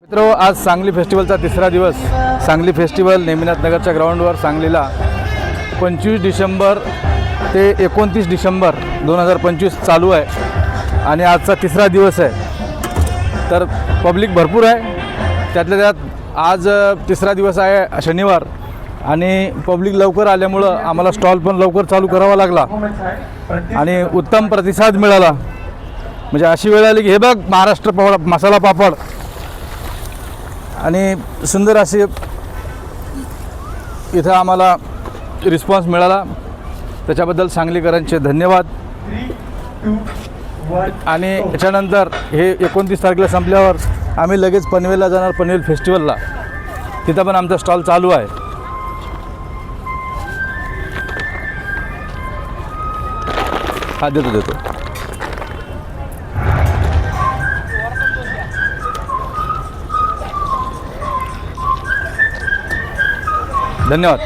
मित्रो, आज सांगली फेस्टिवलचा तिसरा दिवस. सांगली फेस्टिवल नेमिनाथ नगरच्या ग्राउंडवर सांगलीला 25 डिसेंबर ते 29 डिसेंबर 2025 चालू आहे आणि आजचा तिसरा दिवस आहे. तर पब्लिक भरपूर आहे. त्यातल्या त्यात आज तिसरा दिवस आहे शनिवार आणि पब्लिक लवकर आल्यामुळं आम्हाला स्टॉल पण लवकर चालू करावा लागला आणि उत्तम प्रतिसाद मिळाला. म्हणजे अशी वेळ आली की हे बघ महाराष्ट्र पापड, मसाला पापड आणि सुंदर असे इथं आम्हाला रिस्पॉन्स मिळाला. त्याच्याबद्दल सांगलीकरांचे धन्यवाद. आणि त्याच्यानंतर हे 29 तारखेला संपल्यावर आम्ही लगेच पनवेलला जाणार, पनवेल फेस्टिवलला. तिथं पण आमचा स्टॉल चालू आहे. हा देतो. धन्यवाद.